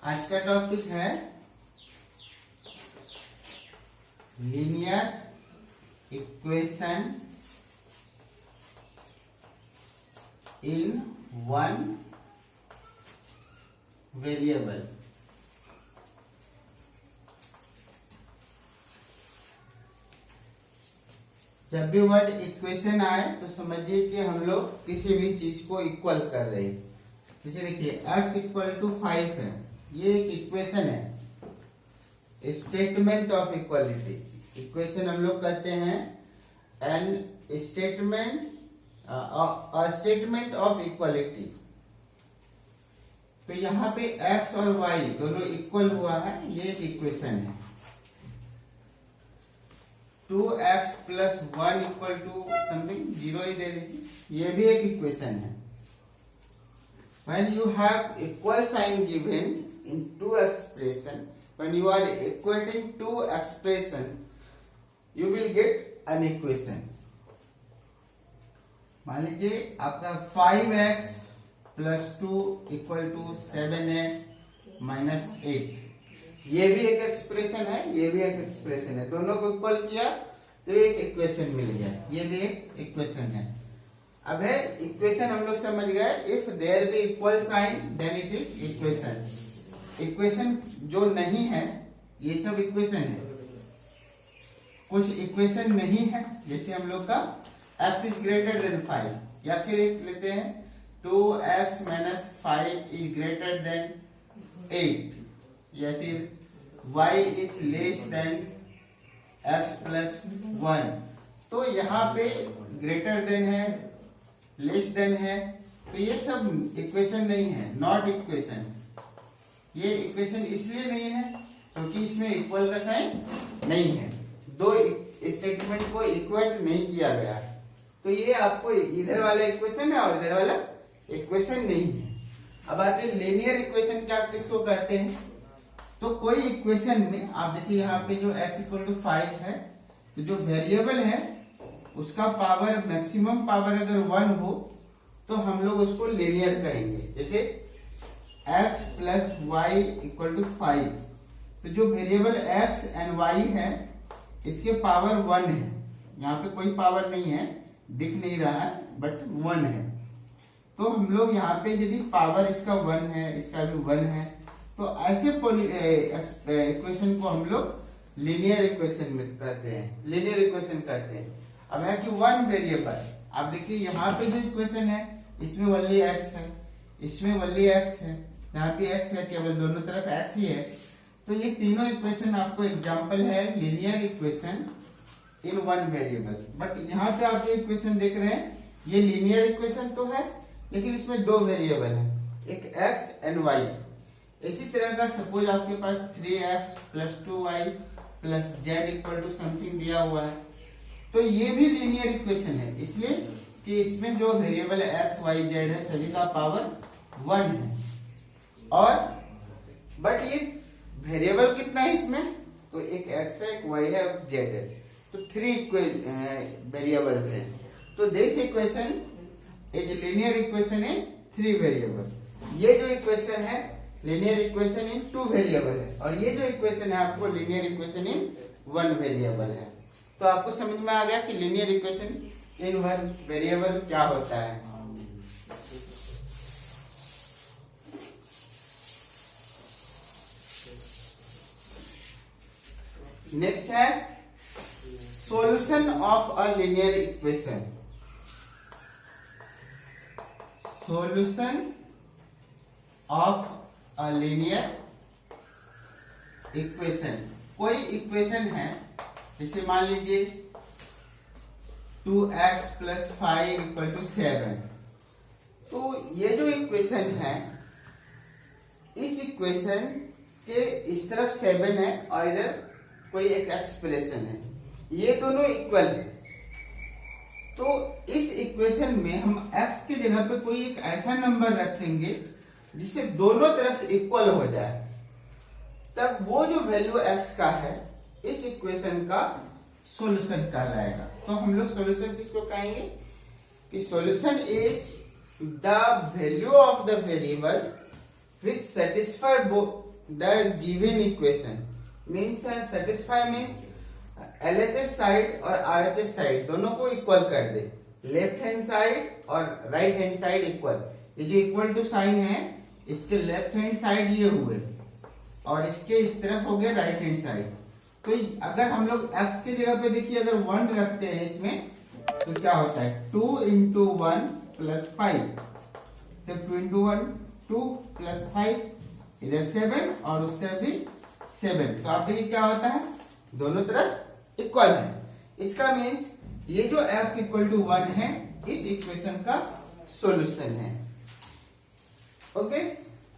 आज का टॉपिक है linear equation in one variable. जब भी वर्ड इक्वेशन आए तो समझिए कि हम लोग किसी भी चीज को इक्वल कर रहे हैं। जैसे देखिए x इक्वल टू 5 है, ये एक इक्वेशन है, स्टेटमेंट ऑफ इक्वालिटी। इक्वेशन हम लोग कहते हैं एन स्टेटमेंट ऑफ इक्वालिटी। तो यहाँ पे x और y दोनों इक्वल हुआ है, ये एक इक्वेशन है। 2x plus 1 equal to something 0 ही दे दीजिए, ये भी एक इक्वेशन है। When you have equal sign given in two expression, when you are equating two expression, you will get an equation. मान लीजिए आपका 5x plus 2 equal to 7x minus 8, ये भी एक एक्सप्रेशन है, ये भी एक एक्सप्रेशन है। दोनों को इक्वल किया तो एक इक्वेशन मिल गया, ये भी एक इक्वेशन है। अब है इक्वेशन हम लोग समझ गए, if there be equal sign then it is equation. Equation जो नहीं है ये सब इक्वेशन है। कुछ इक्वेशन नहीं है, जैसे हम लोग का x इज ग्रेटर देन 5, या फिर एक लेते हैं 2x minus 5 is greater than 8, या फिर y is less than x plus 1। तो यहाँ पे ग्रेटर देन है, लेस देन है, तो ये सब इक्वेशन नहीं है, नॉट इक्वेशन। ये इक्वेशन इसलिए नहीं है क्योंकि इसमें इक्वल का साइन नहीं है, दो स्टेटमेंट को इक्वेट नहीं किया गया। तो ये आपको इधर वाला इक्वेशन है और इधर वाला इक्वेशन नहीं है। अब आते हैं लीनियर इक्वेशन, क्या किसको कहते हैं। तो कोई इक्वेशन में आप देखिए यहाँ पे जो x इक्वल टू 5 है, तो जो वेरिएबल है उसका पावर मैक्सिमम पावर अगर 1 हो तो हम लोग उसको लीनियर कहेंगे। जैसे x plus Y equal to 5, तो जो वेरिएबल x एंड y है इसके पावर 1 है, यहाँ पे कोई पावर नहीं है, दिख नहीं रहा है, बट 1 है। तो हम लोग यहाँ पे यदि पावर इसका 1 है, इसका भी 1 है, तो ऐसे इक्वेशन को हम लोग लीनियर इक्वेशन में कहते हैं, लीनियर इक्वेशन कहते हैं। अब है कि वन वेरिएबल, आप देखिए यहाँ पे जो इक्वेशन है इसमें ओनली x है, इसमें ओनली x है, यहाँ पे x है, केवल दोनों तरफ x ही है। तो ये तीनों इक्वेशन आपको एग्जांपल है linear equation in one variable. But यहाँ पे आप जो इक्वेशन देख रहे हैं ये लीनियर इक्वेशन तो है, लेकिन इसमें दो वेरिएबल है, एक x एंड y। इसी तरह का सपोज आपके पास 3x plus 2y plus z equal to something दिया हुआ है, तो ये भी लीनियर इक्वेशन है, इसलिए कि इसमें जो वेरिएबल x y z है सभी का पावर 1 है। और बट ये वेरिएबल कितना है इसमें, तो एक x है, एक y है, एक z है, तो 3 वेरिएबल्स है। तो this equation is linear equation in 3 variable. ये जो इक्वेशन है लीनियर इक्वेशन इन 2 वेरिएबल है, और ये जो इक्वेशन है आपको लीनियर इक्वेशन इन 1 वेरिएबल है। तो आपको समझ में आ गया कि लीनियर इक्वेशन इन 1 वेरिएबल क्या होता है। नेक्स्ट है solution of a linear equation. Solution of a linear equation, कोई इक्वेशन है, जैसे मान लीजिए 2x प्लस 5 इक्वल टू 7। तो ये जो इक्वेशन है, इस इक्वेशन के इस तरफ 7 है और इधर कोई एक एक्सप्रेशन है, ये दोनों इक्वल है। तो इस इक्वेशन में हम x की जगह पे कोई एक ऐसा नंबर रखेंगे जिससे दोनों तरफ इक्वल हो जाए, तब वो जो वैल्यू x का है इस इक्वेशन का सॉल्यूशन कहलाएगा। तो हम लोग सॉल्यूशन किसको कहेंगे कि solution is the value of the variable which satisfy the given equation means satisfy means LHS side और RHS साइड दोनों को इक्वल कर दे, लेफ्ट हैंड साइड और राइट हैंड साइड इक्वल। ये जो इक्वल टू साइन है इसके लेफ्ट हैंड साइड ये हुए और इसके इस तरफ हो गए राइट हैंड साइड। तो अगर हम लोग x की जगह पे देखिए अगर 1 रखते हैं इसमें तो क्या होता है 2 इंटू 1 प्लस 5, तो 2 इंटू 1 2 प्लस 5 इधर 7 और उस तरफ भी 7। तो आप देखिए क्या होता है दोनों तरफ इक्वल है। इसका मीन्स ये जो x इक्वल टू 1 है इस इक्वेशन का सॉल्यूशन है। ओके,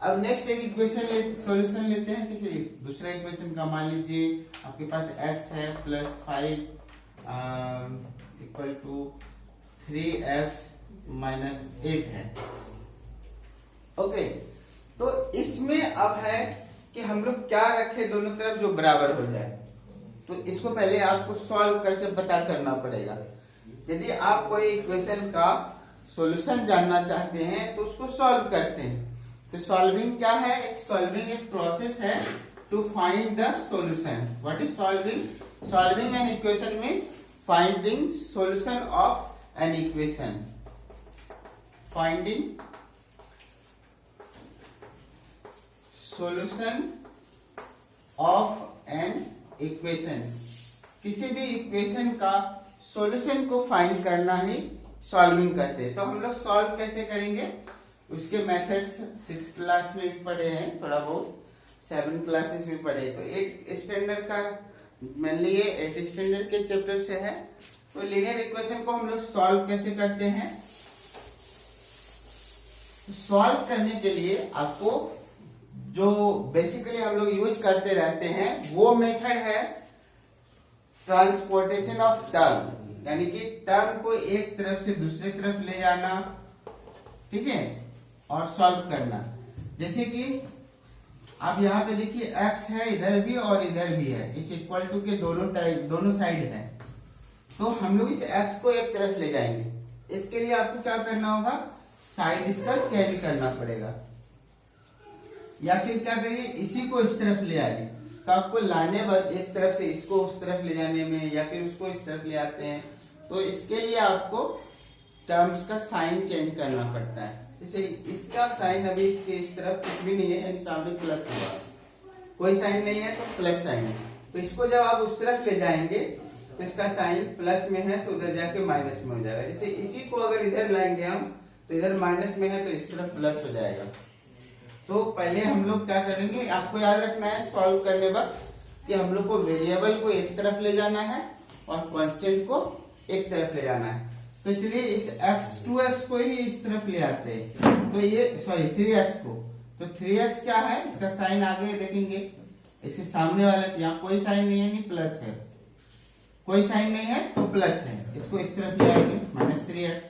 अब नेक्स्ट एक इक्वेशन सॉल्यूशन लेते हैं किसी दूसरा इक्वेशन का। मान लीजिए आपके पास x है plus 5 equal to 3x minus 8 है। ओके, तो इसमें अब है कि हम लोग क्या रखें दोनों तरफ जो बराबर हो जाए। तो इसको पहले आपको सॉल्व करके पता करना पड़ेगा। यदि आप कोई इक्वेशन का सॉल्यूशन जानना चाहते हैं तो उसको सॉल्व करते हैं। तो सॉल्विंग क्या है, एक सॉल्विंग एक प्रोसेस है to find the solution. What is solving? Solving an equation means finding solution of an equation. Finding solution of an equation. किसी भी इक्वेशन का सॉल्यूशन को फाइंड करना ही सॉल्विंग कहते हैं। तो हम लोग सॉल्व कैसे करेंगे उसके मेथड्स 6th क्लास में भी पढ़े हैं, थोड़ा बहुत 7 क्लासेस में पढ़े। तो 8 स्टैंडर्ड का मेनली ये 8 स्टैंडर्ड के चैप्टर से है। तो लीनियर इक्वेशन को हम लोग सॉल्व कैसे करते हैं? सॉल्व करने के लिए आपको जो बेसिकली हम लोग यूज करते रहते हैं वो मेथड है ट्रांसपोर्टेशन ऑफ टर्म, यानी कि टर्म को एक तरफ से दूसरी तरफ ले जाना, ठीक है, और सॉल्व करना। जैसे कि आप यहाँ पे देखिए x है इधर भी और इधर भी है, इस इक्वल टू के दोनों साइड है। तो हम लोग इस x को एक तरफ ले जाएंगे। इसके लिए आपको क्या करना होगा, साइड इसका चेंज करना पड़ेगा, या फिर क्या करिए इसी को इस तरफ ले आइए। तो आपको लाने बाद एक तरफ से इसको उस तरफ ले जाने में या फिर उसको इस तरफ ले आते हैं, तो इसके लिए आपको टर्म्स का साइन चेंज करना पड़ता है। जैसे इसका साइन अभी इसके इस तरफ कुछ भी नहीं है, यानी सामने प्लस हुआ, कोई साइन नहीं है तो प्लस साइन है। तो इसको जब आप उस तरफ ले जाएंगे तो इसका साइन प्लस में है तो उधर जाके माइनस में हो जाएगा। जैसे इसी को अगर इधर लाएंगे हम तो इधर माइनस में है तो इस तरफ प्लस हो जाएगा। तो पहले हम लोग क्या करेंगे, आपको याद रखना है सॉल्व करने वक्त कि हम लोग को वेरिएबल को एक तरफ ले जाना है और कांस्टेंट को एक तरफ ले जाना है। तो चलिए इस x2x को ही इस तरफ ले आते हैं। तो ये 3x को, तो 3x क्या है, इसका साइन आगे देखेंगे, इसके सामने वाला यहाँ कोई साइन नहीं है, नहीं प्लस है, कोई साइन नहीं है तो प्लस है। इसको इस तरफ ले आएंगे -3x।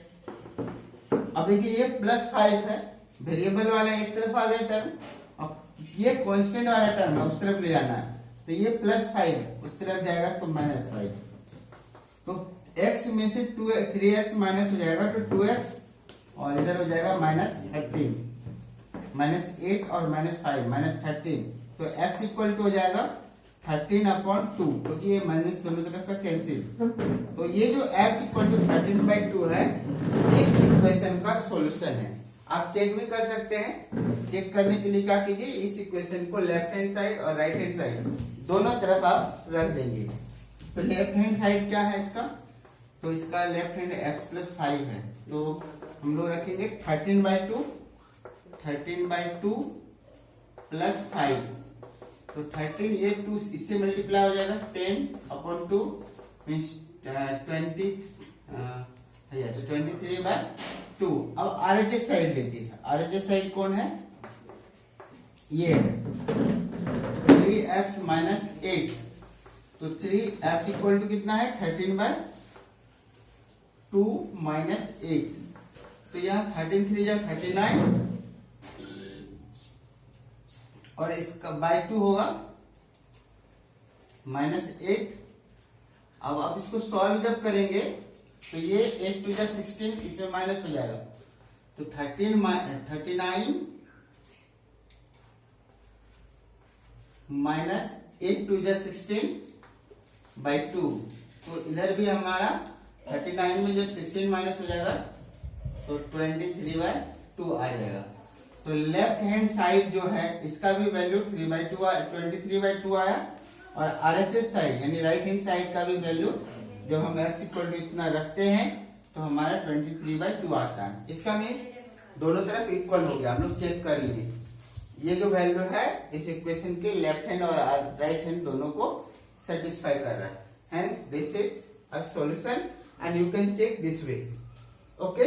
अब देखिए ये +5 है, वेरिएबल वाला एक तरफ आ गया टर्म, अब ये कांस्टेंट वाला टर्म है उस तरफ ले जाना है। तो ये +5 उस तरफ जाएगा तो -5। तो x में से 3x माइनस हो जाएगा तो 2x और इधर हो जाएगा -13, -8 और -5 -13। तो x इक्वल टू हो जाएगा 13/2, क्योंकि ये माइनस दोनों तरफ का कैंसिल। तो ये जो x इक्वल टू 13/2 है इस इक्वेशन का सॉल्यूशन है। आप चेक भी कर सकते हैं। चेक करने के लिए क्या कीजिए, इस इक्वेशन को लेफ्ट हैंड साइड और राइट हैंड साइड दोनों तरफ आप रख देंगे। तो लेफ्ट हैंड साइड क्या है इसका, तो इसका लेफ्ट हैंड x + 5 है, तो हम लोग रखेंगे 13/2 + 5। तो 13 ये 2 इससे मल्टीप्लाई हो जाएगा 10/2 मीन्स 23/2। अब RHS साइड लीजिए, RHS साइड कौन है, ये है 3x - 8। तो 3x इक्वल टू कितना है 13/2 - 8। तो यहाँ 13 3 39 और इसका /2 होगा -8। अब आप इसको सॉल्व जब करेंगे तो ये 8 2 16 इसमें माइनस हो जाएगा। तो 39 माइनस 8 टू जा 16/2। तो इधर भी हमारा 39 में जब 16 माइनस हो जाएगा तो 23/2 आ जाएगा। तो लेफ्ट हैंड साइड जो है इसका भी वैल्यू 23/2 आया, और RHS साइड यानी राइट हैंड साइड का भी वैल्यू जब हम x इक्वल टू इतना रखते हैं तो हमारा 23/2 आता है। इसका मीन्स दोनों तरफ इक्वल हो गया, हम लोग चेक कर लिए। ये जो वैल्यू है इस इक्वेशन के लेफ्ट हैंड और राइट हैंड दोनों को सेटिस्फाई कर रहा है। Hence this is a solution and you can check this way. Okay.